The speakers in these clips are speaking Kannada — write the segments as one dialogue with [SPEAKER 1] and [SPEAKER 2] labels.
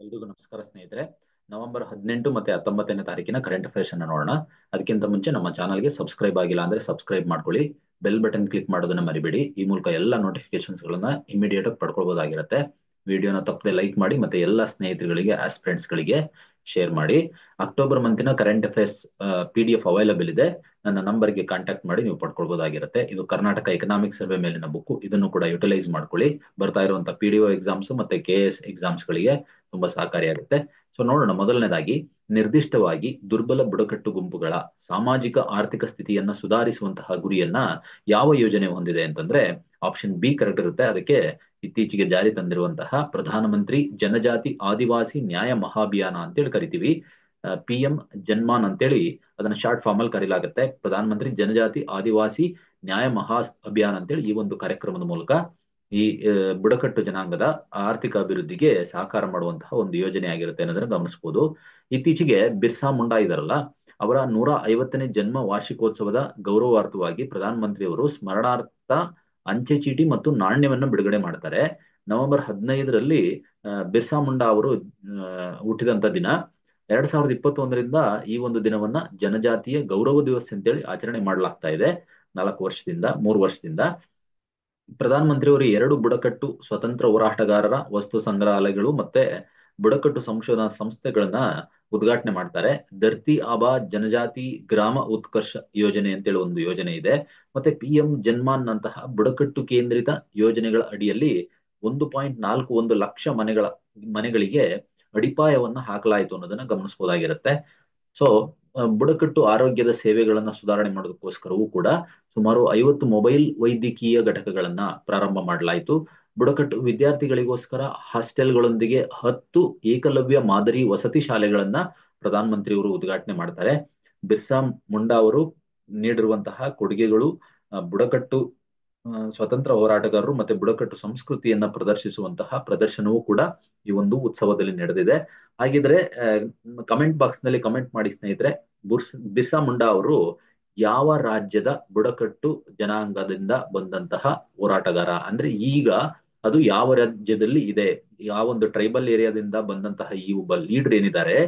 [SPEAKER 1] ಎಲ್ರಿಗೂ ನಮಸ್ಕಾರ ಸ್ನೇಹಿತರೆ. ನವೆಂಬರ್ 18 ಮತ್ತೆ 19ನೇ ತಾರೀಕಿನ ಕರೆಂಟ್ ಅಫೇರ್ಸ್ ಅನ್ನ ನೋಡೋಣ. ಅದಕ್ಕಿಂತ ಮುಂಚೆ ನಮ್ಮ ಚಾನಲ್ಗೆ ಸಬ್ಸ್ಕ್ರೈಬ್ ಆಗಿಲ್ಲ ಅಂದ್ರೆ ಸಬ್ಸ್ಕ್ರೈಬ್ ಮಾಡ್ಕೊಳ್ಳಿ. ಬೆಲ್ ಬಟನ್ ಕ್ಲಿಕ್ ಮಾಡೋದನ್ನ ಮರಿಬೇಡಿ. ಈ ಮೂಲಕ ಎಲ್ಲ ನೋಟಿಫಿಕೇಶನ್ಸ್ ಗಳನ್ನ ಇಮಿಡಿಯೇಟ್ ಆಗಿ ಪಡ್ಕೊಳ್ಬಹುದಾಗಿರುತ್ತೆ. ವಿಡಿಯೋನ ತಪ್ಪದೆ ಲೈಕ್ ಮಾಡಿ ಮತ್ತೆ ಎಲ್ಲ ಸ್ನೇಹಿತರುಗಳಿಗೆ ಆಸ್ಪಿರೆಂಟ್ಸ್ ಗಳಿಗೆ ಶೇರ್ ಮಾಡಿ. ಅಕ್ಟೋಬರ್ ಮಂತಿನ ಕರೆಂಟ್ ಅಫೇರ್ಸ್ PDF ಅವೈಲಬಲ್ ಇದೆ. ನನ್ನ ನಂಬರ್ಗೆ ಕಾಂಟ್ಯಾಕ್ಟ್ ಮಾಡಿ ನೀವು ಪಡ್ಕೊಳ್ಬಹುದಾಗಿರುತ್ತೆ. ಇದು ಕರ್ನಾಟಕ ಎಕನಾಮಿಕ್ ಸರ್ವೆ ಮೇಲಿನ ಬುಕ್. ಇದನ್ನು ಕೂಡ ಯುಟಿಲೈಸ್ ಮಾಡ್ಕೊಳ್ಳಿ. ಬರ್ತಾ ಇರುವಂತಹ PDO ಎಕ್ಸಾಮ್ಸ್ ಮತ್ತೆ KS ಎಕ್ಸಾಮ್ಸ್ ಗಳಿಗೆ ತುಂಬಾ ಸಹಕಾರಿಯಾಗುತ್ತೆ. ಸೊ ನೋಡೋಣ. ಮೊದಲನೇದಾಗಿ, ನಿರ್ದಿಷ್ಟವಾಗಿ ದುರ್ಬಲ ಬುಡಕಟ್ಟು ಗುಂಪುಗಳ ಸಾಮಾಜಿಕ ಆರ್ಥಿಕ ಸ್ಥಿತಿಯನ್ನ ಸುಧಾರಿಸುವಂತಹ ಗುರಿಯನ್ನ ಯಾವ ಯೋಜನೆ ಹೊಂದಿದೆ ಅಂತಂದ್ರೆ ಆಪ್ಷನ್ ಬಿ ಕರೆಕ್ಟ್ ಇರುತ್ತೆ. ಅದಕ್ಕೆ ಇತ್ತೀಚೆಗೆ ಜಾರಿ ತಂದಿರುವಂತಹ ಪ್ರಧಾನಮಂತ್ರಿ ಜನಜಾತಿ ಆದಿವಾಸಿ ನ್ಯಾಯ ಮಹಾಭಿಯಾನ ಅಂತೇಳಿ ಕರಿತೀವಿ. PM ಜನ್ಮಾನ್ ಅಂತೇಳಿ ಅದನ್ನ ಶಾರ್ಟ್ ಫಾರ್ಮ್ ಅಲ್ಲಿ ಕರೀಲಾಗುತ್ತೆ. ಪ್ರಧಾನಮಂತ್ರಿ ಜನಜಾತಿ ಆದಿವಾಸಿ ನ್ಯಾಯ ಮಹಾ ಅಭಿಯಾನ ಅಂತೇಳಿ ಈ ಒಂದು ಕಾರ್ಯಕ್ರಮದ ಮೂಲಕ ಈ ಬುಡಕಟ್ಟು ಜನಾಂಗದ ಆರ್ಥಿಕ ಅಭಿವೃದ್ಧಿಗೆ ಸಹಕಾರ ಮಾಡುವಂತಹ ಒಂದು ಯೋಜನೆ ಆಗಿರುತ್ತೆ ಅನ್ನೋದನ್ನ ಗಮನಿಸಬಹುದು. ಇತ್ತೀಚೆಗೆ ಬಿರ್ಸಾ ಮುಂಡಾ ಇದಾರಲ್ಲ, ಅವರ 150ನೇ ಜನ್ಮ ವಾರ್ಷಿಕೋತ್ಸವದ ಗೌರವಾರ್ಥವಾಗಿ ಪ್ರಧಾನಮಂತ್ರಿಯವರು ಸ್ಮರಣಾರ್ಥ ಅಂಚೆ ಚೀಟಿ ಮತ್ತು ನಾಣ್ಯವನ್ನು ಬಿಡುಗಡೆ ಮಾಡ್ತಾರೆ. ನವೆಂಬರ್ 15ರಲ್ಲಿ ಬಿರ್ಸಾ ಮುಂಡಾ ಅವರು ಹುಟ್ಟಿದಂತ ದಿನ. 2021ರಿಂದ ಈ ಒಂದು ದಿನವನ್ನ ಜನಜಾತಿಯ ಗೌರವ ದಿವಸ ಅಂತೇಳಿ ಆಚರಣೆ ಮಾಡಲಾಗ್ತಾ ಇದೆ. 3 ವರ್ಷದಿಂದ ಪ್ರಧಾನಮಂತ್ರಿಯವರು 2 ಬುಡಕಟ್ಟು ಸ್ವತಂತ್ರ ಹೋರಾಟಗಾರರ ವಸ್ತು ಸಂಗ್ರಹಾಲಯಗಳು ಮತ್ತೆ ಬುಡಕಟ್ಟು ಸಂಶೋಧನಾ ಸಂಸ್ಥೆಗಳನ್ನ ಉದ್ಘಾಟನೆ ಮಾಡ್ತಾರೆ. ಧರ್ತಿ ಆಬಾ ಜನಜಾತಿ ಗ್ರಾಮ ಉತ್ಕರ್ಷ ಯೋಜನೆ ಅಂತೇಳಿ ಒಂದು ಯೋಜನೆ ಇದೆ. ಮತ್ತೆ PM ಜನ್ಮಾನ್ ನಂತಹ ಬುಡಕಟ್ಟು ಕೇಂದ್ರಿತ ಯೋಜನೆಗಳ ಅಡಿಯಲ್ಲಿ 1.41 ಲಕ್ಷ ಮನೆಗಳಿಗೆ ಅಡಿಪಾಯವನ್ನ ಹಾಕಲಾಯಿತು ಅನ್ನೋದನ್ನ ಗಮನಿಸಬಹುದಾಗಿರುತ್ತೆ. ಸೊ ಬುಡಕಟ್ಟು ಆರೋಗ್ಯದ ಸೇವೆಗಳನ್ನ ಸುಧಾರಣೆ ಮಾಡೋದಕ್ಕೋಸ್ಕರವೂ ಕೂಡ ಸುಮಾರು 50 ಮೊಬೈಲ್ ವೈದ್ಯಕೀಯ ಘಟಕಗಳನ್ನ ಪ್ರಾರಂಭ ಮಾಡಲಾಯಿತು. ಬುಡಕಟ್ಟು ವಿದ್ಯಾರ್ಥಿಗಳಿಗೋಸ್ಕರ ಹಾಸ್ಟೆಲ್ಗಳೊಂದಿಗೆ 10 ಏಕಲವ್ಯ ಮಾದರಿ ವಸತಿ ಶಾಲೆಗಳನ್ನ ಪ್ರಧಾನಮಂತ್ರಿಯವರು ಉದ್ಘಾಟನೆ ಮಾಡ್ತಾರೆ. ಬಿರ್ಸಾ ಮುಂಡಾ ಅವರು ನೀಡಿರುವಂತಹ ಕೊಡುಗೆಗಳು ಬುಡಕಟ್ಟು ಸ್ವತಂತ್ರ ಹೋರಾಟಗಾರರು ಮತ್ತೆ ಬುಡಕಟ್ಟು ಸಂಸ್ಕೃತಿಯನ್ನ ಪ್ರದರ್ಶಿಸುವಂತಹ ಪ್ರದರ್ಶನವೂ ಕೂಡ ಈ ಒಂದು ಉತ್ಸವದಲ್ಲಿ ನಡೆದಿದೆ. ಹಾಗಿದ್ರೆ ಕಮೆಂಟ್ ಬಾಕ್ಸ್ ನಲ್ಲಿ ಕಮೆಂಟ್ ಮಾಡಿ ಸ್ನೇಹಿತರೆ, ಬಿರ್ಸಾ ಮುಂಡಾ ಅವರು ಯಾವ ರಾಜ್ಯದ ಬುಡಕಟ್ಟು ಜನಾಂಗದಿಂದ ಬಂದಂತಹ ಹೋರಾಟಗಾರ, ಅಂದ್ರೆ ಈಗ ಅದು ಯಾವ ರಾಜ್ಯದಲ್ಲಿ ಇದೆ, ಯಾವ ಒಂದು ಟ್ರೈಬಲ್ ಏರಿಯಾದಿಂದ ಬಂದಂತಹ ಈ ಒಬ್ಬ ಲೀಡರ್ ಏನಿದ್ದಾರೆ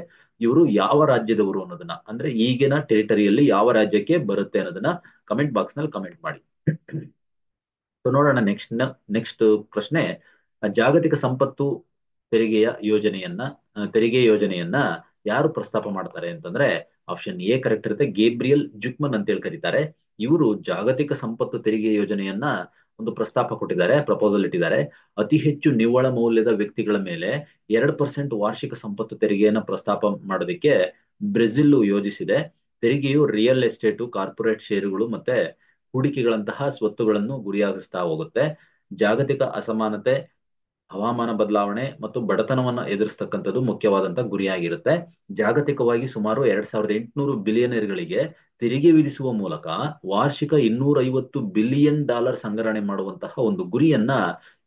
[SPEAKER 1] ಇವರು ಯಾವ ರಾಜ್ಯದವರು ಅನ್ನೋದನ್ನ, ಅಂದ್ರೆ ಈಗಿನ ಟೆರಿಟರಿಯಲ್ಲಿ ಯಾವ ರಾಜ್ಯಕ್ಕೆ ಬರುತ್ತೆ ಅನ್ನೋದನ್ನ ಕಮೆಂಟ್ ಬಾಕ್ಸ್ ನಲ್ಲಿ ಕಮೆಂಟ್ ಮಾಡಿ. ಸೊ ನೋಡೋಣ. ನೆಕ್ಸ್ಟ್ ಪ್ರಶ್ನೆ, ಜಾಗತಿಕ ಸಂಪತ್ತು ತೆರಿಗೆ ಯೋಜನೆಯನ್ನ ಯಾರು ಪ್ರಸ್ತಾಪ ಮಾಡ್ತಾರೆ ಅಂತಂದ್ರೆ ಆಪ್ಷನ್ ಎ ಕರೆಕ್ಟ್ ಇರುತ್ತೆ. ಗೇಬ್ರಿಯಲ್ ಜುಕ್ಮನ್ ಅಂತೇಳಿ ಕರೀತಾರೆ. ಇವರು ಜಾಗತಿಕ ಸಂಪತ್ತು ತೆರಿಗೆ ಯೋಜನೆಯನ್ನ ಒಂದು ಪ್ರಸ್ತಾಪ ಕೊಟ್ಟಿದ್ದಾರೆ, ಪ್ರಪೋಸಲ್ ಇಟ್ಟಿದ್ದಾರೆ. ಅತಿ ಹೆಚ್ಚು ನಿವ್ವಳ ಮೌಲ್ಯದ ವ್ಯಕ್ತಿಗಳ ಮೇಲೆ 2% ವಾರ್ಷಿಕ ಸಂಪತ್ತು ತೆರಿಗೆಯನ್ನ ಪ್ರಸ್ತಾಪ ಮಾಡೋದಕ್ಕೆ ಬ್ರೆಜಿಲ್ ಯೋಜಿಸಿದೆ. ತೆರಿಗೆಯು ರಿಯಲ್ ಎಸ್ಟೇಟು, ಕಾರ್ಪೊರೇಟ್ ಷೇರುಗಳು ಮತ್ತೆ ಹೂಡಿಕೆಗಳಂತಹ ಸ್ವತ್ತುಗಳನ್ನು ಗುರಿಯಾಗಿಸ್ತಾ ಹೋಗುತ್ತೆ. ಜಾಗತಿಕ ಅಸಮಾನತೆ, ಹವಾಮಾನ ಬದಲಾವಣೆ ಮತ್ತು ಬಡತನವನ್ನ ಎದುರಿಸ್ತಕ್ಕಂಥದ್ದು ಮುಖ್ಯವಾದಂತಹ ಗುರಿಯಾಗಿರುತ್ತೆ. ಜಾಗತಿಕವಾಗಿ ಸುಮಾರು 2800 ಬಿಲಿಯನರ್ಗಳಿಗೆ ತೆರಿಗೆ ವಿಧಿಸುವ ಮೂಲಕ ವಾರ್ಷಿಕ $250 ಬಿಲಿಯನ್ ಸಂಗ್ರಹಣೆ ಮಾಡುವಂತಹ ಒಂದು ಗುರಿಯನ್ನ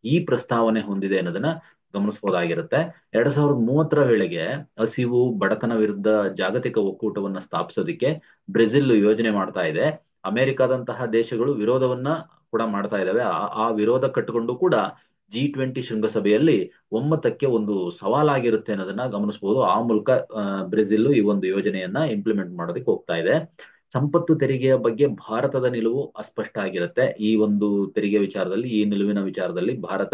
[SPEAKER 1] ಈ ಪ್ರಸ್ತಾವನೆ ಹೊಂದಿದೆ ಅನ್ನೋದನ್ನ ಗಮನಿಸಬಹುದಾಗಿರುತ್ತೆ. 2030ರ ವೇಳೆಗೆ ಹಸಿವು, ಬಡತನ ವಿರುದ್ಧ ಜಾಗತಿಕ ಒಕ್ಕೂಟವನ್ನ ಸ್ಥಾಪಿಸೋದಕ್ಕೆ ಬ್ರೆಜಿಲ್ ಯೋಜನೆ ಮಾಡ್ತಾ ಇದೆ. ಅಮೆರಿಕಾದಂತಹ ದೇಶಗಳು ವಿರೋಧವನ್ನ ಕೂಡ ಮಾಡ್ತಾ ಇದ್ದಾವೆ. ಆ ವಿರೋಧ ಕಟ್ಟಿಕೊಂಡು ಕೂಡ G20 ಶೃಂಗಸಭೆಯಲ್ಲಿ ಒಮ್ಮತಕ್ಕೆ ಒಂದು ಸವಾಲಾಗಿರುತ್ತೆ ಅನ್ನೋದನ್ನ ಗಮನಿಸಬಹುದು. ಆ ಮೂಲಕ ಬ್ರೆಜಿಲ್ ಈ ಒಂದು ಯೋಜನೆಯನ್ನ ಇಂಪ್ಲಿಮೆಂಟ್ ಮಾಡೋದಕ್ಕೆ ಹೋಗ್ತಾ ಇದೆ. ಸಂಪತ್ತು ತೆರಿಗೆಯ ಬಗ್ಗೆ ಭಾರತದ ನಿಲುವು ಅಸ್ಪಷ್ಟ ಆಗಿರುತ್ತೆ. ಈ ಒಂದು ತೆರಿಗೆ ವಿಚಾರದಲ್ಲಿ, ಈ ನಿಲುವಿನ ವಿಚಾರದಲ್ಲಿ ಭಾರತ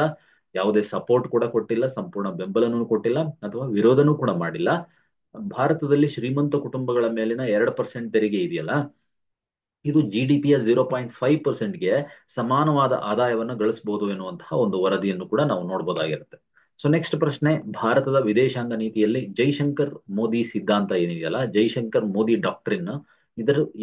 [SPEAKER 1] ಯಾವುದೇ ಸಪೋರ್ಟ್ ಕೂಡ ಕೊಟ್ಟಿಲ್ಲ, ಸಂಪೂರ್ಣ ಬೆಂಬಲನೂ ಕೊಟ್ಟಿಲ್ಲ ಅಥವಾ ವಿರೋಧನೂ ಕೂಡ ಮಾಡಿಲ್ಲ. ಭಾರತದಲ್ಲಿ ಶ್ರೀಮಂತ ಕುಟುಂಬಗಳ ಮೇಲಿನ 2% ತೆರಿಗೆ ಇದೆಯಲ್ಲ, ಇದು GDPಯ 0.5%ಗೆ ಸಮಾನವಾದ ಆದಾಯವನ್ನು ಗಳಿಸಬಹುದು ಎನ್ನುವಂತಹ ಒಂದು ವರದಿಯನ್ನು ಕೂಡ ನಾವು ನೋಡಬಹುದಾಗಿರುತ್ತೆ. ಸೊ ನೆಕ್ಸ್ಟ್ ಪ್ರಶ್ನೆ, ಭಾರತದ ವಿದೇಶಾಂಗ ನೀತಿಯಲ್ಲಿ ಜೈಶಂಕರ್ ಮೋದಿ ಸಿದ್ಧಾಂತ ಏನಿದೆಯಲ್ಲ, ಜೈಶಂಕರ್ ಮೋದಿ ಡಾಕ್ಟ್ರಿನ್,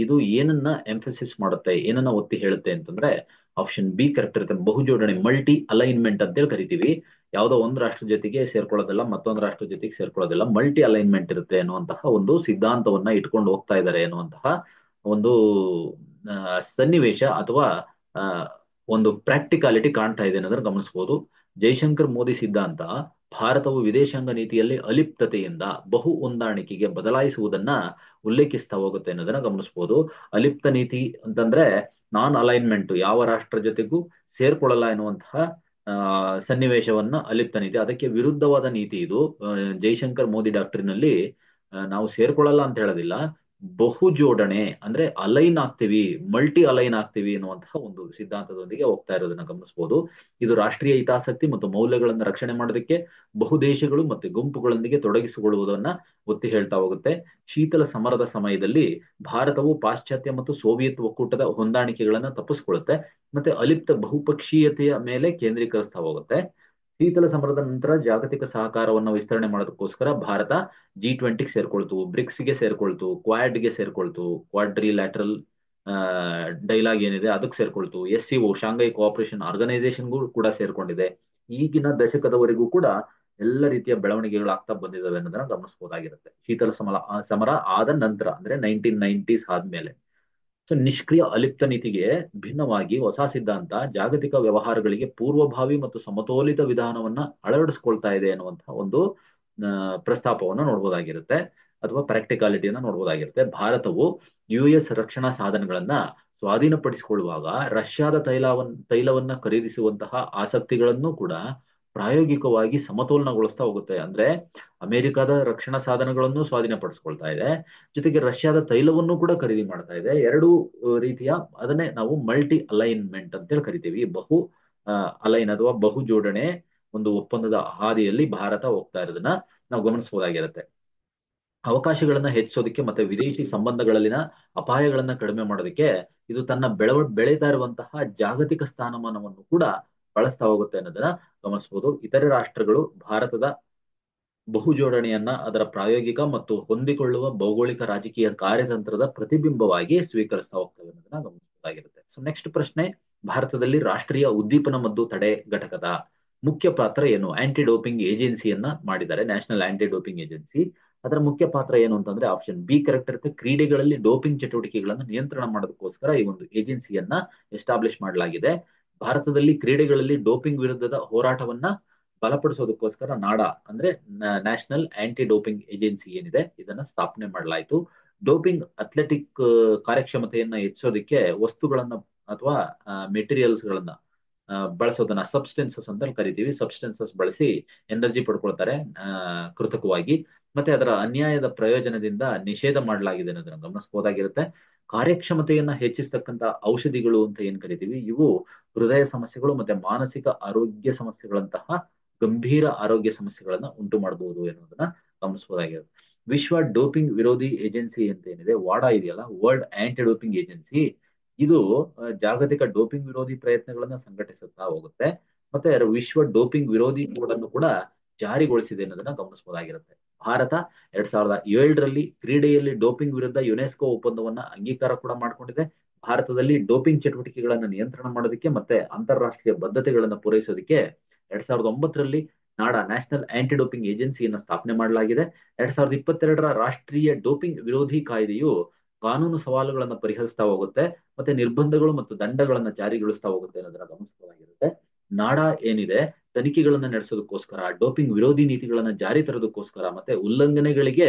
[SPEAKER 1] ಇದು ಏನನ್ನ ಎಂಫಸಿಸ್ ಮಾಡುತ್ತೆ, ಏನನ್ನ ಒತ್ತಿ ಹೇಳುತ್ತೆ ಅಂತಂದ್ರೆ ಆಪ್ಷನ್ ಬಿ ಕರೆಕ್ಟ್ ಇರುತ್ತೆ. ಬಹುಜೋಡಣೆ, ಮಲ್ಟಿ ಅಲೈನ್ಮೆಂಟ್ ಅಂತೇಳಿ ಕರಿತೀವಿ. ಯಾವುದೋ ಒಂದು ರಾಷ್ಟ್ರ ಜೊತೆಗೆ ಸೇರ್ಕೊಳ್ಳೋದಿಲ್ಲ, ಮತ್ತೊಂದು ರಾಷ್ಟ್ರ ಜೊತೆಗೆ ಸೇರ್ಕೊಳ್ಳೋದಿಲ್ಲ, ಮಲ್ಟಿ ಅಲೈನ್ಮೆಂಟ್ ಇರುತ್ತೆ ಎನ್ನುವಂತಹ ಒಂದು ಸಿದ್ಧಾಂತವನ್ನ ಇಟ್ಕೊಂಡು ಹೋಗ್ತಾ ಇದ್ದಾರೆ ಎನ್ನುವಂತಹ ಒಂದು ಸನ್ನಿವೇಶ ಅಥವಾ ಒಂದು ಪ್ರಾಕ್ಟಿಕಾಲಿಟಿ ಕಾಣ್ತಾ ಇದೆ ಅನ್ನೋದನ್ನ ಗಮನಿಸಬಹುದು. ಜೈಶಂಕರ್ ಮೋದಿ ಸಿದ್ಧಾಂತ ಭಾರತವು ವಿದೇಶಾಂಗ ನೀತಿಯಲ್ಲಿ ಅಲಿಪ್ತತೆಯಿಂದ ಬಹು ಹೊಂದಾಣಿಕೆಗೆ ಬದಲಾಯಿಸುವುದನ್ನ ಉಲ್ಲೇಖಿಸ್ತಾ ಹೋಗುತ್ತೆ ಅನ್ನೋದನ್ನ ಗಮನಿಸಬಹುದು. ಅಲಿಪ್ತ ನೀತಿ ಅಂತಂದ್ರೆ ನಾನ್ ಅಲೈನ್ಮೆಂಟ್, ಯಾವ ರಾಷ್ಟ್ರ ಜೊತೆಗೂ ಸೇರ್ಕೊಳ್ಳಲ್ಲ ಎನ್ನುವಂತಹ ಸನ್ನಿವೇಶವನ್ನ ಅಲಿಪ್ತ ನೀತಿ, ಅದಕ್ಕೆ ವಿರುದ್ಧವಾದ ನೀತಿ ಇದು. ಜೈಶಂಕರ್ ಮೋದಿ ಡಾಕ್ಟ್ರಿನಲ್ಲಿ ನಾವು ಸೇರ್ಕೊಳ್ಳಲ್ಲ ಅಂತ ಹೇಳೋದಿಲ್ಲ, ಬಹು ಜೋಡಣೆ ಅಂದ್ರೆ ಅಲೈನ್ ಆಗ್ತೀವಿ, ಮಲ್ಟಿ ಅಲೈನ್ ಆಗ್ತೀವಿ ಎನ್ನುವಂತಹ ಒಂದು ಸಿದ್ಧಾಂತದೊಂದಿಗೆ ಹೋಗ್ತಾ ಇರೋದನ್ನ ಗಮನಿಸಬಹುದು. ಇದು ರಾಷ್ಟ್ರೀಯ ಹಿತಾಸಕ್ತಿ ಮತ್ತು ಮೌಲ್ಯಗಳನ್ನು ರಕ್ಷಣೆ ಮಾಡೋದಕ್ಕೆ ಬಹು ದೇಶಗಳು ಮತ್ತೆ ಗುಂಪುಗಳೊಂದಿಗೆ ತೊಡಗಿಸಿಕೊಳ್ಳುವುದನ್ನ ಒತ್ತಿ ಹೇಳ್ತಾ ಹೋಗುತ್ತೆ. ಶೀತಲ ಸಮರದ ಸಮಯದಲ್ಲಿ ಭಾರತವು ಪಾಶ್ಚಾತ್ಯ ಮತ್ತು ಸೋವಿಯತ್ ಒಕ್ಕೂಟದ ಹೊಂದಾಣಿಕೆಗಳನ್ನ ತಪ್ಪಿಸ್ಕೊಳ್ಳುತ್ತೆ ಮತ್ತೆ ಅಲಿಪ್ತ ಬಹುಪಕ್ಷೀಯತೆಯ ಮೇಲೆ ಕೇಂದ್ರೀಕರಿಸ್ತಾ ಹೋಗುತ್ತೆ. ಶೀತಲ ಸಮರದ ನಂತರ ಜಾಗತಿಕ ಸಹಕಾರವನ್ನು ವಿಸ್ತರಣೆ ಮಾಡೋದಕ್ಕೋಸ್ಕರ ಭಾರತ G20 ಸೇರ್ಕೊಳ್ತು, ಬ್ರಿಕ್ಸ್ಗೆ ಸೇರ್ಕೊಳ್ತು, ಕ್ವಾಡ್ಗೆ ಸೇರ್ಕೊಳ್ತು, ಕ್ವಾಡ್ರಿಲ್ಯಾಟ್ರಲ್ ಡೈಲಾಗ್ ಏನಿದೆ ಅದಕ್ಕೆ ಸೇರ್ಕೊಳ್ತು, SCO ಶಾಂಘೈ ಕೋಆಪರೇಷನ್ ಆರ್ಗನೈಸೇಷನ್ಗೂ ಕೂಡ ಸೇರ್ಕೊಂಡಿದೆ. ಈಗಿನ ದಶಕದವರೆಗೂ ಕೂಡ ಎಲ್ಲ ರೀತಿಯ ಬೆಳವಣಿಗೆಗಳಾಗ್ತಾ ಬಂದಿದ್ದಾವೆ ಅನ್ನೋದನ್ನ ಗಮನಿಸಬಹುದಾಗಿರುತ್ತೆ. ಶೀತಲ ಸಮರ ಆದ ನಂತರ ಅಂದ್ರೆ 1990s ಆದ್ಮೇಲೆ. ಸೊ ನಿಷ್ಕ್ರಿಯ ಅಲಿಪ್ತ ನೀತಿಗೆ ಭಿನ್ನವಾಗಿ ಹೊಸ ಸಿದ್ಧಾಂತ ಜಾಗತಿಕ ವ್ಯವಹಾರಗಳಿಗೆ ಪೂರ್ವಭಾವಿ ಮತ್ತು ಸಮತೋಲಿತ ವಿಧಾನವನ್ನ ಅಳವಡಿಸ್ಕೊಳ್ತಾ ಇದೆ ಅನ್ನುವಂತಹ ಒಂದು ಪ್ರಸ್ತಾಪವನ್ನು ನೋಡ್ಬೋದಾಗಿರುತ್ತೆ, ಅಥವಾ ಪ್ರಾಕ್ಟಿಕಾಲಿಟಿಯನ್ನ ನೋಡ್ಬೋದಾಗಿರುತ್ತೆ. ಭಾರತವು US ರಕ್ಷಣಾ ಸಾಧನಗಳನ್ನ ಸ್ವಾಧೀನಪಡಿಸಿಕೊಳ್ಳುವಾಗ ರಷ್ಯಾದ ತೈಲವನ್ನ ಖರೀದಿಸುವಂತಹ ಆಸಕ್ತಿಗಳನ್ನು ಕೂಡ ಪ್ರಾಯೋಗಿಕವಾಗಿ ಸಮತೋಲನಗೊಳಿಸ್ತಾ ಹೋಗುತ್ತೆ. ಅಂದ್ರೆ ಅಮೆರಿಕದ ರಕ್ಷಣಾ ಸಾಧನಗಳನ್ನು ಸ್ವಾಧೀನಪಡಿಸ್ಕೊಳ್ತಾ ಇದೆ, ಜೊತೆಗೆ ರಷ್ಯಾದ ತೈಲವನ್ನು ಕೂಡ ಖರೀದಿ ಮಾಡ್ತಾ ಇದೆ. ಎರಡು ರೀತಿಯ, ಅದನ್ನೇ ನಾವು ಮಲ್ಟಿ ಅಲೈನ್ಮೆಂಟ್ ಅಂತೇಳಿ ಕರಿತೀವಿ. ಬಹು ಅಲೈನ್ ಅಥವಾ ಬಹು ಜೋಡಣೆ ಒಂದು ಒಪ್ಪಂದದ ಹಾದಿಯಲ್ಲಿ ಭಾರತ ಹೋಗ್ತಾ ಇರೋದನ್ನ ನಾವು ಗಮನಿಸಬಹುದಾಗಿರುತ್ತೆ. ಅವಕಾಶಗಳನ್ನ ಹೆಚ್ಚಿಸೋದಕ್ಕೆ ಮತ್ತೆ ವಿದೇಶಿ ಸಂಬಂಧಗಳಲ್ಲಿನ ಅಪಾಯಗಳನ್ನ ಕಡಿಮೆ ಮಾಡೋದಕ್ಕೆ ಇದು ತನ್ನ ಬೆಳೀತಾ ಇರುವಂತಹ ಜಾಗತಿಕ ಸ್ಥಾನಮಾನವನ್ನು ಕೂಡ ಬಳಸ್ತಾ ಹೋಗುತ್ತೆ ಅನ್ನೋದನ್ನ ಗಮನಿಸಬಹುದು. ಇತರೆ ರಾಷ್ಟ್ರಗಳು ಭಾರತದ ಬಹುಜೋಡಣೆಯನ್ನ ಅದರ ಪ್ರಾಯೋಗಿಕ ಮತ್ತು ಹೊಂದಿಕೊಳ್ಳುವ ಭೌಗೋಳಿಕ ರಾಜಕೀಯ ಕಾರ್ಯತಂತ್ರದ ಪ್ರತಿಬಿಂಬವಾಗಿ ಸ್ವೀಕರಿಸ್ತಾ ಹೋಗ್ತವೆ ಅನ್ನೋದನ್ನ ಗಮನಿಸಬಹುದಾಗಿರುತ್ತೆ. ಸೊ ನೆಕ್ಸ್ಟ್ ಪ್ರಶ್ನೆ, ಭಾರತದಲ್ಲಿ ರಾಷ್ಟ್ರೀಯ ಉದ್ದೀಪನ ಮದ್ದು ತಡೆ ಘಟಕದ ಮುಖ್ಯ ಪಾತ್ರ ಏನು? ಆಂಟಿ ಡೋಪಿಂಗ್ ಏಜೆನ್ಸಿಯನ್ನ ಮಾಡಿದ್ದಾರೆ, ನ್ಯಾಷನಲ್ ಆಂಟಿ ಡೋಪಿಂಗ್ ಏಜೆನ್ಸಿ. ಅದರ ಮುಖ್ಯ ಪಾತ್ರ ಏನು ಅಂತಂದ್ರೆ ಆಪ್ಷನ್ ಬಿ ಕರೆಕ್ಟ್ ಇರುತ್ತೆ. ಕ್ರೀಡೆಗಳಲ್ಲಿ ಡೋಪಿಂಗ್ ಚಟುವಟಿಕೆಗಳನ್ನು ನಿಯಂತ್ರಣ ಮಾಡೋದಕ್ಕೋಸ್ಕರ ಈ ಒಂದು ಏಜೆನ್ಸಿಯನ್ನ ಎಸ್ಟಾಬ್ಲಿಷ್ ಮಾಡಲಾಗಿದೆ. ಭಾರತದಲ್ಲಿ ಕ್ರೀಡೆಗಳಲ್ಲಿ ಡೋಪಿಂಗ್ ವಿರುದ್ಧದ ಹೋರಾಟವನ್ನ ಬಲಪಡಿಸೋದಕ್ಕೋಸ್ಕರ ನಾಡಾ ಅಂದ್ರೆ ನ್ಯಾಷನಲ್ ಆಂಟಿ ಡೋಪಿಂಗ್ ಏಜೆನ್ಸಿ ಏನಿದೆ ಇದನ್ನ ಸ್ಥಾಪನೆ ಮಾಡಲಾಯಿತು. ಡೋಪಿಂಗ್ ಅಥ್ಲೆಟಿಕ್ ಕಾರ್ಯಕ್ಷಮತೆಯನ್ನ ಹೆಚ್ಚಿಸೋದಕ್ಕೆ ವಸ್ತುಗಳನ್ನ ಅಥವಾ ಮೆಟೀರಿಯಲ್ಸ್ ಗಳನ್ನ ಬಳಸೋದನ್ನ ಸಬ್ಸ್ಟೆನ್ಸಸ್ ಅಂತ ಕರಿತೀವಿ. ಸಬ್ಸ್ಟೆನ್ಸಸ್ ಬಳಸಿ ಎನರ್ಜಿ ಪಡ್ಕೊಳ್ತಾರೆ ಕೃತಕವಾಗಿ, ಮತ್ತೆ ಅದರ ಅನ್ಯಾಯದ ಪ್ರಯೋಜನದಿಂದ ನಿಷೇಧ ಮಾಡಲಾಗಿದೆ ಅನ್ನೋದನ್ನ ಗಮನಿಸಬಹುದಾಗಿರುತ್ತೆ. ಕಾರ್ಯಕ್ಷಮತೆಯನ್ನ ಹೆಚ್ಚಿಸ್ತಕ್ಕಂತ ಔಷಧಿಗಳು ಅಂತ ಏನ್ ಕರಿತೀವಿ, ಇವು ಹೃದಯ ಸಮಸ್ಯೆಗಳು ಮತ್ತೆ ಮಾನಸಿಕ ಆರೋಗ್ಯ ಸಮಸ್ಯೆಗಳಂತಹ ಗಂಭೀರ ಆರೋಗ್ಯ ಸಮಸ್ಯೆಗಳನ್ನ ಉಂಟು ಮಾಡಬಹುದು ಎನ್ನುವುದನ್ನ ಗಮನಿಸಬಹುದಾಗಿರುತ್ತೆ. ವಿಶ್ವ ಡೋಪಿಂಗ್ ವಿರೋಧಿ ಏಜೆನ್ಸಿ ಅಂತ ಏನಿದೆ, ವಾಡಾ ಇದೆಯಲ್ಲ, ವರ್ಲ್ಡ್ ಆಂಟಿ ಡೋಪಿಂಗ್ ಏಜೆನ್ಸಿ, ಇದು ಜಾಗತಿಕ ಡೋಪಿಂಗ್ ವಿರೋಧಿ ಪ್ರಯತ್ನಗಳನ್ನ ಸಂಘಟಿಸುತ್ತಾ ಹೋಗುತ್ತೆ. ಮತ್ತೆ ವಿಶ್ವ ಡೋಪಿಂಗ್ ವಿರೋಧಿ ಕೋಡ್ ಅನ್ನು ಕೂಡ ಜಾರಿಗೊಳಿಸಿದೆ ಅನ್ನೋದನ್ನ ಗಮನಿಸಬಹುದಾಗಿರುತ್ತೆ. ಭಾರತ 2007ರಲ್ಲಿ ಕ್ರೀಡೆಯಲ್ಲಿ ಡೋಪಿಂಗ್ ವಿರುದ್ಧ ಯುನೆಸ್ಕೋ ಒಪ್ಪಂದವನ್ನ ಅಂಗೀಕಾರ ಕೂಡ ಮಾಡಿಕೊಂಡಿದೆ. ಭಾರತದಲ್ಲಿ ಡೋಪಿಂಗ್ ಚಟುವಟಿಕೆಗಳನ್ನ ನಿಯಂತ್ರಣ ಮಾಡೋದಕ್ಕೆ ಮತ್ತೆ ಅಂತಾರಾಷ್ಟ್ರೀಯ ಬದ್ಧತೆಗಳನ್ನ ಪೂರೈಸೋದಕ್ಕೆ 2009ರಲ್ಲಿ ನಾಡಾ ನ್ಯಾಷನಲ್ ಆಂಟಿ ಡೋಪಿಂಗ್ ಏಜೆನ್ಸಿಯನ್ನ ಸ್ಥಾಪನೆ ಮಾಡಲಾಗಿದೆ. 2022ರ ರಾಷ್ಟ್ರೀಯ ಡೋಪಿಂಗ್ ವಿರೋಧಿ ಕಾಯ್ದೆಯು ಕಾನೂನು ಸವಾಲುಗಳನ್ನ ಪರಿಹರಿಸ್ತಾ ಹೋಗುತ್ತೆ, ಮತ್ತೆ ನಿರ್ಬಂಧಗಳು ಮತ್ತು ದಂಡಗಳನ್ನ ಜಾರಿಗೊಳಿಸ್ತಾ ಹೋಗುತ್ತೆ ಅನ್ನೋದನ್ನ ಗಮನಿಸಬಹುದಾಗಿರುತ್ತೆ. ನಾಡಾ ಏನಿದೆ, ತನಿಖೆಗಳನ್ನ ನಡೆಸೋದಕ್ಕೋಸ್ಕರ, ಡೋಪಿಂಗ್ ವಿರೋಧಿ ನೀತಿಗಳನ್ನ ಜಾರಿ ತರೋದಕ್ಕೋಸ್ಕರ ಮತ್ತೆ ಉಲ್ಲಂಘನೆಗಳಿಗೆ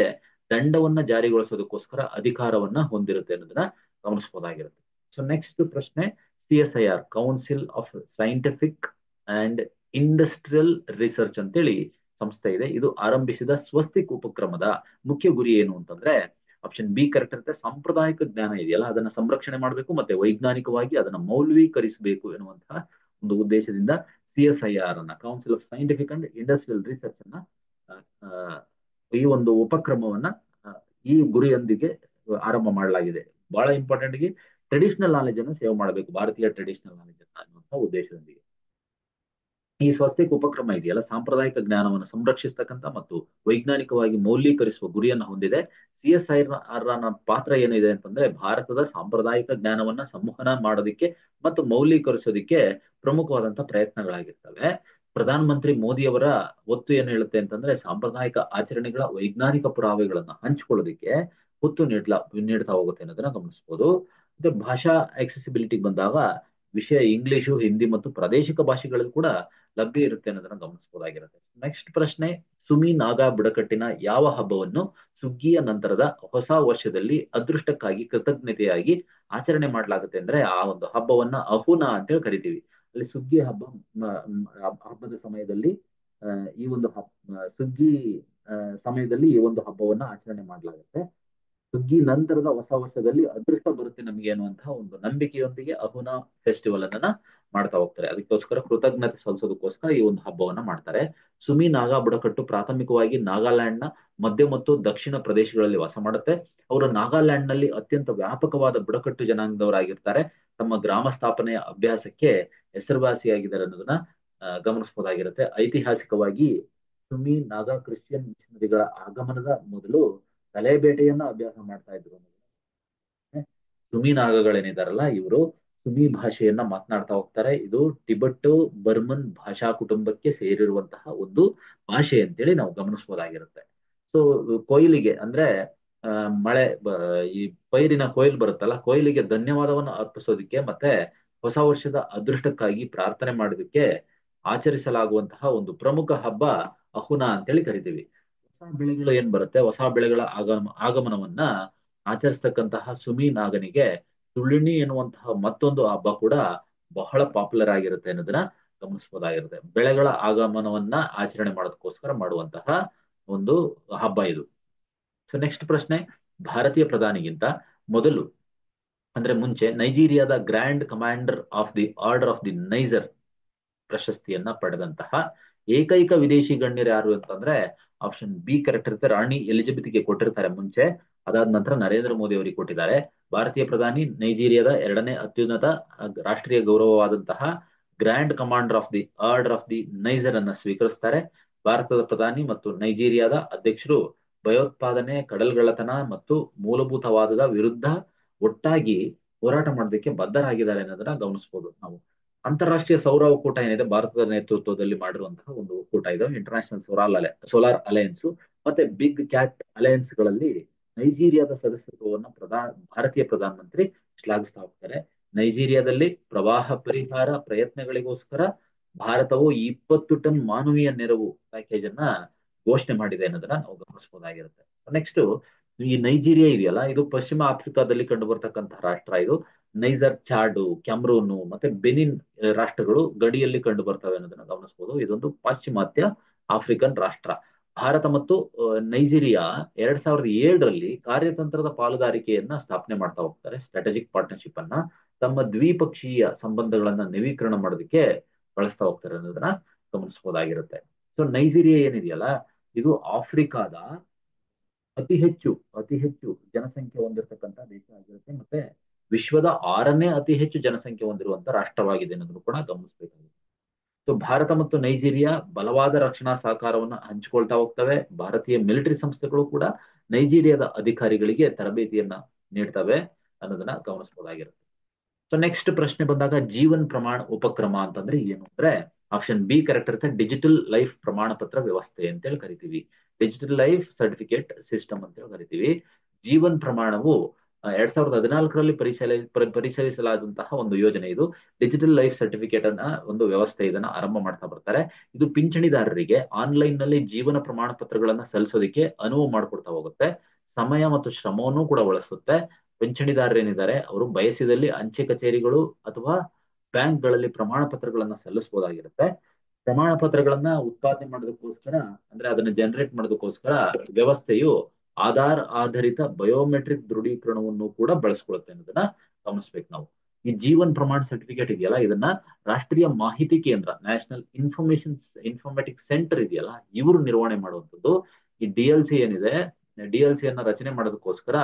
[SPEAKER 1] ದಂಡವನ್ನ ಜಾರಿಗೊಳಿಸೋದಕ್ಕೋಸ್ಕರ ಅಧಿಕಾರವನ್ನ ಹೊಂದಿರುತ್ತೆ ಅನ್ನೋದನ್ನ ಗಮನಿಸಬಹುದಾಗಿರುತ್ತೆ. ಸೊ ನೆಕ್ಸ್ಟ್ ಪ್ರಶ್ನೆ, CSIR Council of Scientific and Industrial Research ಅಂತೇಳಿ ಸಂಸ್ಥೆ ಇದೆ. ಇದು ಆರಂಭಿಸಿದ ಸ್ವಸ್ತಿಕ್ ಉಪಕ್ರಮದ ಮುಖ್ಯ ಗುರಿ ಏನು ಅಂತಂದ್ರೆ ಆಪ್ಷನ್ ಬಿ ಕರೆಕ್ಟ್ ಇರುತ್ತೆ. ಸಾಂಪ್ರದಾಯಿಕ ಜ್ಞಾನ ಇದೆಯಲ್ಲ ಅದನ್ನ ಸಂರಕ್ಷಣೆ ಮಾಡಬೇಕು ಮತ್ತೆ ವೈಜ್ಞಾನಿಕವಾಗಿ ಅದನ್ನ ಮೌಲ್ಯೀಕರಿಸಬೇಕು ಎನ್ನುವಂತಹ ಒಂದು ಉದ್ದೇಶದಿಂದ CSIR ಅನ್ನ, Council of Scientific and Industrial Research ಅನ್ನ, ಈ ಒಂದು ಉಪಕ್ರಮವನ್ನ ಈ ಗುರಿಯೊಂದಿಗೆ ಆರಂಭ ಮಾಡಲಾಗಿದೆ. ಬಹಳ ಇಂಪಾರ್ಟೆಂಟ್ ಆಗಿ ಟ್ರೆಡಿಷನಲ್ ನಾಲೆಜ್ ಅನ್ನು ಸೇವ್ ಮಾಡಬೇಕು, ಭಾರತೀಯ ಟ್ರೆಡಿಷನಲ್ ನಾಲೆಜ್ ಅನ್ನ ಅನ್ನುವಂತಹ ಉದ್ದೇಶದೊಂದಿಗೆ ಈ ಸ್ವಸ್ತಿಕ್ ಉಪಕ್ರಮ ಇದೆಯಲ್ಲ, ಸಾಂಪ್ರದಾಯಿಕ ಜ್ಞಾನವನ್ನು ಸಂರಕ್ಷಿಸತಕ್ಕಂತ ಮತ್ತು ವೈಜ್ಞಾನಿಕವಾಗಿ ಮೌಲ್ಯೀಕರಿಸುವ ಗುರಿಯನ್ನು ಹೊಂದಿದೆ. CSIR ನ ಪಾತ್ರ ಏನಿದೆ ಅಂತಂದ್ರೆ ಭಾರತದ ಸಾಂಪ್ರದಾಯಿಕ ಜ್ಞಾನವನ್ನ ಸಂವಹನ ಮಾಡೋದಿಕ್ಕೆ ಮತ್ತು ಮೌಲ್ಯೀಕರಿಸೋದಿಕ್ಕೆ ಪ್ರಮುಖವಾದಂತಹ ಪ್ರಯತ್ನಗಳಾಗಿರ್ತವೆ. ಪ್ರಧಾನ ಮಂತ್ರಿ ಮೋದಿ ಅವರ ಒತ್ತು ಏನ್ ಹೇಳುತ್ತೆ ಅಂತಂದ್ರೆ ಸಾಂಪ್ರದಾಯಿಕ ಆಚರಣೆಗಳ ವೈಜ್ಞಾನಿಕ ಪುರಾವೆಗಳನ್ನ ಹಂಚಿಕೊಳ್ಳೋದಿಕ್ಕೆ ಒತ್ತು ನೀಡ್ತಾ ಹೋಗುತ್ತೆ ಅನ್ನೋದನ್ನ ಗಮನಿಸಬಹುದು. ಮತ್ತೆ ಭಾಷಾ ಆಕ್ಸೆಸಿಬಿಲಿಟಿ ಬಂದಾಗ ವಿಷಯ ಇಂಗ್ಲಿಷು, ಹಿಂದಿ ಮತ್ತು ಪ್ರಾದೇಶಿಕ ಭಾಷೆಗಳಲ್ಲಿ ಕೂಡ ಲಭ್ಯ ಇರುತ್ತೆ ಅನ್ನೋದನ್ನ ಗಮನಿಸಬಹುದಾಗಿರುತ್ತೆ. ನೆಕ್ಸ್ಟ್ ಪ್ರಶ್ನೆ, ಸುಮಿ ನಾಗಾ ಬುಡಕಟ್ಟಿನ ಯಾವ ಹಬ್ಬವನ್ನು ಸುಗ್ಗಿಯ ನಂತರದ ಹೊಸ ವರ್ಷದಲ್ಲಿ ಅದೃಷ್ಟಕ್ಕಾಗಿ ಕೃತಜ್ಞತೆಯಾಗಿ ಆಚರಣೆ ಮಾಡಲಾಗುತ್ತೆ ಅಂದ್ರೆ ಆ ಒಂದು ಹಬ್ಬವನ್ನ ಅಹುನಾ ಅಂತೇಳಿ ಕರಿತೀವಿ. ಅಲ್ಲಿ ಸುಗ್ಗಿ ಹಬ್ಬದ ಸಮಯದಲ್ಲಿ ಈ ಒಂದು ಸುಗ್ಗಿ ಸಮಯದಲ್ಲಿ ಈ ಒಂದು ಹಬ್ಬವನ್ನ ಆಚರಣೆ ಮಾಡಲಾಗುತ್ತೆ. ಸುಗ್ಗಿ ನಂತರದ ಹೊಸ ವರ್ಷದಲ್ಲಿ ಅದೃಷ್ಟ ಬರುತ್ತೆ ನಮಗೆ ಅನ್ನುವಂತಹ ಒಂದು ನಂಬಿಕೆಯೊಂದಿಗೆ ಅಹುನ ಫೆಸ್ಟಿವಲ್ ಅನ್ನ ಮಾಡ್ತಾ ಹೋಗ್ತಾರೆ. ಅದಕ್ಕೋಸ್ಕರ ಕೃತಜ್ಞತೆ ಸಲ್ಲಿಸೋದಕ್ಕೋಸ್ಕರ ಈ ಒಂದು ಹಬ್ಬವನ್ನ ಮಾಡ್ತಾರೆ. ಸುಮಿ ನಾಗಾ ಬುಡಕಟ್ಟು ಪ್ರಾಥಮಿಕವಾಗಿ ನಾಗಾಲ್ಯಾಂಡ್ ನ ಮಧ್ಯ ಮತ್ತು ದಕ್ಷಿಣ ಪ್ರದೇಶಗಳಲ್ಲಿ ವಾಸ ಮಾಡುತ್ತೆ. ಅವರು ನಾಗಾಲ್ಯಾಂಡ್ ನಲ್ಲಿ ಅತ್ಯಂತ ವ್ಯಾಪಕವಾದ ಬುಡಕಟ್ಟು ಜನಾಂಗದವರಾಗಿರ್ತಾರೆ. ತಮ್ಮ ಗ್ರಾಮ ಸ್ಥಾಪನೆಯ ಅಭ್ಯಾಸಕ್ಕೆ ಹೆಸರುವಾಸಿಯಾಗಿದ್ದಾರೆ ಅನ್ನೋದನ್ನ ಗಮನಿಸಬಹುದಾಗಿರುತ್ತೆ. ಐತಿಹಾಸಿಕವಾಗಿ ಸುಮಿ ನಾಗಾ ಕ್ರಿಶ್ಚಿಯನ್ ಮಿಷನರಿಗಳ ಆಗಮನದ ಮೊದಲು ತಲೆಬೇಟೆಯನ್ನ ಅಭ್ಯಾಸ ಮಾಡ್ತಾ ಇದ್ರು. ಸುಮಿ ನಾಗಗಳೇನಿದಾರಲ್ಲ ಇವರು ಸುಮಿ ಭಾಷೆಯನ್ನ ಮಾತನಾಡ್ತಾ ಹೋಗ್ತಾರೆ. ಇದು ಟಿಬೆಟ್ ಬರ್ಮನ್ ಭಾಷಾ ಕುಟುಂಬಕ್ಕೆ ಸೇರಿರುವಂತಹ ಒಂದು ಭಾಷೆ ಅಂತೇಳಿ ನಾವು ಗಮನಿಸಬಹುದಾಗಿರುತ್ತೆ. ಸೊ ಕೊಯ್ಲಿಗೆ ಅಂದ್ರೆ ಮಳೆ ಈ ಪೈರಿನ ಕೊಯ್ಲು ಬರುತ್ತಲ್ಲ, ಕೊಯ್ಲಿಗೆ ಧನ್ಯವಾದವನ್ನು ಅರ್ಪಿಸೋದಕ್ಕೆ ಮತ್ತೆ ಹೊಸ ವರ್ಷದ ಅದೃಷ್ಟಕ್ಕಾಗಿ ಪ್ರಾರ್ಥನೆ ಮಾಡೋದಕ್ಕೆ ಆಚರಿಸಲಾಗುವಂತಹ ಒಂದು ಪ್ರಮುಖ ಹಬ್ಬ ಅಹುನಾ ಅಂತೇಳಿ ಕರಿತೀವಿ. ಹೊಸ ಬೆಳೆಗಳು ಏನ್ ಬರುತ್ತೆ, ಹೊಸ ಬೆಳೆಗಳ ಆಗಮನವನ್ನ ಆಚರಿಸ್ತಕ್ಕಂತಹ ಸುಮಿ ನಾಗನಿಗೆ ತುಳಿಣಿ ಎನ್ನುವಂತಹ ಮತ್ತೊಂದು ಹಬ್ಬ ಕೂಡ ಬಹಳ ಪಾಪ್ಯುಲರ್ ಆಗಿರುತ್ತೆ ಅನ್ನೋದನ್ನ ಗಮನಿಸಬಹುದಾಗಿರುತ್ತೆ. ಬೆಳೆಗಳ ಆಗಮನವನ್ನ ಆಚರಣೆ ಮಾಡೋದಕ್ಕೋಸ್ಕರ ಮಾಡುವಂತಹ ಒಂದು ಹಬ್ಬ ಇದು. ಸೊ ನೆಕ್ಸ್ಟ್ ಪ್ರಶ್ನೆ, ಭಾರತೀಯ ಪ್ರಧಾನಿಗಿಂತ ಮೊದಲು ಅಂದ್ರೆ ಮುಂಚೆ ನೈಜೀರಿಯಾದ grand commander of the order of the Niger ಪ್ರಶಸ್ತಿಯನ್ನ ಪಡೆದಂತಹ ಏಕೈಕ ವಿದೇಶಿ ಗಣ್ಯರು ಯಾರು ಅಂತಂದ್ರೆ ಆಪ್ಷನ್ ಬಿ ಕರೆಕ್ಟ್ ಇರುತ್ತೆ. ರಾಣಿ ಎಲಿಜಬೆತ್ಗೆ ಕೊಟ್ಟಿರ್ತಾರೆ ಮುಂಚೆ, ಅದಾದ ನಂತರ ನರೇಂದ್ರ ಮೋದಿ ಅವರಿಗೆ ಕೊಟ್ಟಿದ್ದಾರೆ. ಭಾರತೀಯ ಪ್ರಧಾನಿ ನೈಜೀರಿಯಾದ ಎರಡನೇ ಅತ್ಯುನ್ನತ ರಾಷ್ಟ್ರೀಯ ಗೌರವವಾದಂತಹ grand commander of the order of the Niger ಅನ್ನ ಸ್ವೀಕರಿಸ್ತಾರೆ. ಭಾರತದ ಪ್ರಧಾನಿ ಮತ್ತು ನೈಜೀರಿಯಾದ ಅಧ್ಯಕ್ಷರು ಭಯೋತ್ಪಾದನೆ, ಕಡಲ್ಗಳ್ಳತನ ಮತ್ತು ಮೂಲಭೂತವಾದದ ವಿರುದ್ಧ ಒಟ್ಟಾಗಿ ಹೋರಾಟ ಮಾಡೋದಕ್ಕೆ ಬದ್ಧರಾಗಿದ್ದಾರೆ ಅನ್ನೋದನ್ನ ಗಮನಿಸಬಹುದು ನಾವು. ಅಂತಾರಾಷ್ಟ್ರೀಯ ಸೌರ ಒಕ್ಕೂಟ ಏನಿದೆ ಭಾರತದ ನೇತೃತ್ವದಲ್ಲಿ ಮಾಡಿರುವಂತಹ ಒಂದು ಒಕ್ಕೂಟ ಇದು, ಇಂಟರ್ನ್ಯಾಷನಲ್ ಸೋಲಾರ್ ಅಲಯನ್ಸ್ ಮತ್ತೆ ಬಿಗ್ ಕ್ಯಾಟ್ ಅಲಯನ್ಸ್ ಗಳಲ್ಲಿ ನೈಜೀರಿಯಾದ ಸದಸ್ಯತ್ವವನ್ನು ಭಾರತೀಯ ಪ್ರಧಾನಮಂತ್ರಿ ಶ್ಲಾಘಿಸ್ತಾ ಹೋಗ್ತಾರೆ. ನೈಜೀರಿಯಾದಲ್ಲಿ ಪ್ರವಾಹ ಪರಿಹಾರ ಪ್ರಯತ್ನಗಳಿಗೋಸ್ಕರ ಭಾರತವು 20 ಟನ್ ಮಾನವೀಯ ನೆರವು ಪ್ಯಾಕೇಜ್ ಅನ್ನ ಘೋಷಣೆ ಮಾಡಿದೆ ಅನ್ನೋದನ್ನ ನಾವು ಗಮನಿಸಬಹುದಾಗಿರುತ್ತೆ. ನೆಕ್ಸ್ಟ್, ಈ ನೈಜೀರಿಯಾ ಇದೆಯಲ್ಲ, ಇದು ಪಶ್ಚಿಮ ಆಫ್ರಿಕಾದಲ್ಲಿ ಕಂಡು ಬರ್ತಕ್ಕಂತಹ ರಾಷ್ಟ್ರ. ಇದು ನೈಜರ್, ಚಾಡು, ಕ್ಯಾಮ್ರೂನ್ ಮತ್ತೆ ಬೆನಿನ್ ರಾಷ್ಟ್ರಗಳು ಗಡಿಯಲ್ಲಿ ಕಂಡು ಬರ್ತವೆ ಅನ್ನೋದನ್ನ ಗಮನಿಸಬಹುದು. ಇದೊಂದು ಪಾಶ್ಚಿಮಾತ್ಯ ಆಫ್ರಿಕನ್ ರಾಷ್ಟ್ರ. ಭಾರತ ಮತ್ತು ನೈಜೀರಿಯಾ 2007ರಲ್ಲಿ ಕಾರ್ಯತಂತ್ರದ ಪಾಲುದಾರಿಕೆಯನ್ನ ಸ್ಥಾಪನೆ ಮಾಡ್ತಾ ಹೋಗ್ತಾರೆ. ಸ್ಟ್ರಾಟಜಿಕ್ ಪಾರ್ಟ್ನರ್ಶಿಪ್ ಅನ್ನ ತಮ್ಮ ದ್ವಿಪಕ್ಷೀಯ ಸಂಬಂಧಗಳನ್ನ ನವೀಕರಣ ಮಾಡೋದಕ್ಕೆ ಬಳಸ್ತಾ ಹೋಗ್ತಾರೆ ಅನ್ನೋದನ್ನ ಗಮನಿಸಬಹುದಾಗಿರುತ್ತೆ. ಸೊ ನೈಜೀರಿಯಾ ಏನಿದೆಯಲ್ಲ, ಇದು ಆಫ್ರಿಕಾದ ಅತಿ ಹೆಚ್ಚು ಜನಸಂಖ್ಯೆ ಹೊಂದಿರತಕ್ಕಂತ ದೇಶ ಆಗಿರುತ್ತೆ. ಮತ್ತೆ ವಿಶ್ವದ 6ನೇ ಅತಿ ಹೆಚ್ಚು ಜನಸಂಖ್ಯೆ ಹೊಂದಿರುವಂತ ರಾಷ್ಟ್ರವಾಗಿದೆ ಅನ್ನೋದನ್ನು ಕೂಡ ಗಮನಿಸಬೇಕಾಗುತ್ತೆ. ಸೊ ಭಾರತ ಮತ್ತು ನೈಜೀರಿಯಾ ಬಲವಾದ ರಕ್ಷಣಾ ಸಹಕಾರವನ್ನು ಹಂಚಿಕೊಳ್ತಾ ಹೋಗ್ತವೆ. ಭಾರತೀಯ ಮಿಲಿಟರಿ ಸಂಸ್ಥೆಗಳು ಕೂಡ ನೈಜೀರಿಯಾದ ಅಧಿಕಾರಿಗಳಿಗೆ ತರಬೇತಿಯನ್ನ ನೀಡ್ತವೆ ಅನ್ನೋದನ್ನ ಗಮನಿಸಬಹುದಾಗಿರುತ್ತೆ. ಸೊ ನೆಕ್ಸ್ಟ್ ಪ್ರಶ್ನೆ ಬಂದಾಗ ಜೀವನ್ ಪ್ರಮಾಣ ಉಪಕ್ರಮ ಅಂತಂದ್ರೆ ಏನು ಅಂದ್ರೆ ಆಪ್ಷನ್ ಬಿ ಕರೆಕ್ಟ್ ಇರುತ್ತೆ. ಡಿಜಿಟಲ್ ಲೈಫ್ ಪ್ರಮಾಣ ಪತ್ರ ವ್ಯವಸ್ಥೆ ಅಂತೇಳಿ ಕರಿತೀವಿ. ಡಿಜಿಟಲ್ ಲೈಫ್ ಸರ್ಟಿಫಿಕೇಟ್ ಸಿಸ್ಟಮ್ ಅಂತೇಳಿ ಕರಿತೀವಿ. ಜೀವನ್ ಪ್ರಮಾಣವು 2014ರಲ್ಲಿ ಪರಿಚಯಿಸಲಾದಂತಹ ಒಂದು ಯೋಜನೆ. ಇದು ಡಿಜಿಟಲ್ ಲೈಫ್ ಸರ್ಟಿಫಿಕೇಟ್ ಅನ್ನ ಒಂದು ವ್ಯವಸ್ಥೆ, ಇದನ್ನ ಆರಂಭ ಮಾಡ್ತಾ ಬರ್ತಾರೆ. ಇದು ಪಿಂಚಣಿದಾರರಿಗೆ ಆನ್ಲೈನ್ ನಲ್ಲಿ ಜೀವನ ಪ್ರಮಾಣ ಪತ್ರಗಳನ್ನ ಸಲ್ಲಿಸೋದಕ್ಕೆ ಅನುವು ಮಾಡಿಕೊಡ್ತಾ ಹೋಗುತ್ತೆ. ಸಮಯ ಮತ್ತು ಶ್ರಮವನ್ನು ಕೂಡ ಬಳಸುತ್ತೆ. ಪಿಂಚಣಿದಾರರೇನಿದ್ದಾರೆ ಅವರು ಬಯಸಿದಲ್ಲಿ ಅಂಚೆ ಕಚೇರಿಗಳು ಅಥವಾ ಬ್ಯಾಂಕ್ಗಳಲ್ಲಿ ಪ್ರಮಾಣ ಪತ್ರಗಳನ್ನ ಸಲ್ಲಿಸಬಹುದಾಗಿರುತ್ತೆ. ಪ್ರಮಾಣ ಪತ್ರಗಳನ್ನ ಉತ್ಪಾದನೆ ಮಾಡೋದಕ್ಕೋಸ್ಕರ ಅಂದ್ರೆ ಅದನ್ನ ಜನರೇಟ್ ಮಾಡೋದಕ್ಕೋಸ್ಕರ ವ್ಯವಸ್ಥೆಯು ಆಧಾರ್ ಆಧಾರಿತ ಬಯೋಮೆಟ್ರಿಕ್ ದೃಢೀಕರಣವನ್ನು ಕೂಡ ಬಳಸ್ಕೊಳುತ್ತೆ ಅನ್ನೋದನ್ನ ಗಮನಿಸ್ಬೇಕು ನಾವು. ಈ ಜೀವನ್ ಪ್ರಮಾಣ ಸರ್ಟಿಫಿಕೇಟ್ ಇದೆಯಲ್ಲ, ಇದನ್ನ ರಾಷ್ಟ್ರೀಯ ಮಾಹಿತಿ ಕೇಂದ್ರ, ನ್ಯಾಷನಲ್ ಇನ್ಫಾರ್ಮೆಟಿಕ್ ಸೆಂಟರ್ ಇದೆಯಲ್ಲ, ಇವರು ನಿರ್ವಹಣೆ ಮಾಡುವಂಥದ್ದು. ಈ DLC ಏನಿದೆ, DLC ಅನ್ನ ರಚನೆ ಮಾಡೋದಕ್ಕೋಸ್ಕರ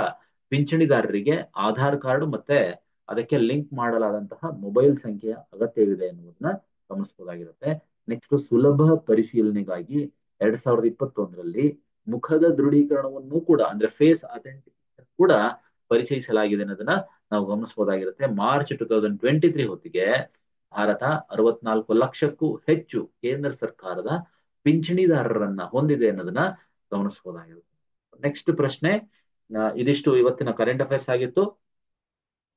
[SPEAKER 1] ಪಿಂಚಣಿದಾರರಿಗೆ ಆಧಾರ್ ಕಾರ್ಡ್ ಮತ್ತೆ ಅದಕ್ಕೆ ಲಿಂಕ್ ಮಾಡಲಾದಂತಹ ಮೊಬೈಲ್ ಸಂಖ್ಯೆಯ ಅಗತ್ಯವಿದೆ ಎನ್ನುವುದನ್ನ ಗಮನಿಸಬಹುದಾಗಿರುತ್ತೆ. ನೆಕ್ಸ್ಟ್, ಸುಲಭ ಪರಿಶೀಲನೆಗಾಗಿ 2021ರಲ್ಲಿ ಮುಖದ ದೃಢೀಕರಣವನ್ನು ಕೂಡ ಅಂದ್ರೆ ಫೇಸ್ ಅಥೆಂಟಿಕೇಶನ್ ಕೂಡ ಪರಿಚಯಿಸಲಾಗಿದೆ ಅನ್ನೋದನ್ನ ನಾವು ಗಮನಿಸಬಹುದಾಗಿರುತ್ತೆ. ಮಾರ್ಚ್ 2023 ಹೊತ್ತಿಗೆ ಭಾರತ 64 ಲಕ್ಷಕ್ಕೂ ಹೆಚ್ಚು ಕೇಂದ್ರ ಸರ್ಕಾರದ ಪಿಂಚಣಿದಾರರನ್ನ ಹೊಂದಿದೆ ಅನ್ನೋದನ್ನ ಗಮನಿಸಬಹುದಾಗಿರುತ್ತೆ. ನೆಕ್ಸ್ಟ್ ಪ್ರಶ್ನೆ, ಇದಿಷ್ಟು ಇವತ್ತಿನ ಕರೆಂಟ್ ಅಫೇರ್ಸ್ ಆಗಿತ್ತು.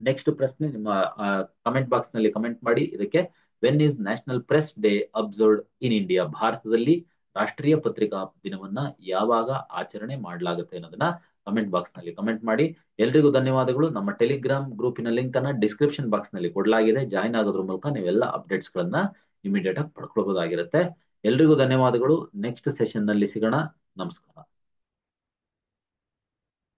[SPEAKER 1] ನೆಕ್ಸ್ಟ್ ಪ್ರಶ್ನೆ ನಿಮ್ಮ ಕಮೆಂಟ್ ಬಾಕ್ಸ್ ನಲ್ಲಿ ಕಮೆಂಟ್ ಮಾಡಿ ಇದಕ್ಕೆ. When is national press day observed in India? ಭಾರತದಲ್ಲಿ ರಾಷ್ಟ್ರೀಯ ಪತ್ರಿಕಾ ದಿನವನ್ನ ಯಾವಾಗ ಆಚರಣೆ ಮಾಡಲಾಗುತ್ತೆ ಅನ್ನೋದನ್ನ ಕಮೆಂಟ್ ಬಾಕ್ಸ್ ನಲ್ಲಿ ಕಮೆಂಟ್ ಮಾಡಿ. ಎಲ್ರಿಗೂ ಧನ್ಯವಾದಗಳು. ನಮ್ಮ ಟೆಲಿಗ್ರಾಮ್ ಗ್ರೂಪಿನ ಲಿಂಕ್ ಅನ್ನ ಡಿಸ್ಕ್ರಿಪ್ಷನ್ ಬಾಕ್ಸ್ ನಲ್ಲಿ ಕೊಡಲಾಗಿದೆ. ಜಾಯ್ನ್ ಆಗೋದ್ರ ಮೂಲಕ ನೀವೆಲ್ಲ ಅಪ್ಡೇಟ್ಸ್ ಗಳನ್ನ ಇಮಿಡಿಯೇಟ್ ಆಗಿ ಪಡ್ಕೊಳ್ಬಹುದಾಗಿರುತ್ತೆ. ಎಲ್ರಿಗೂ ಧನ್ಯವಾದಗಳು. ನೆಕ್ಸ್ಟ್ ಸೆಷನ್ ನಲ್ಲಿ ಸಿಗೋಣ. ನಮಸ್ಕಾರ.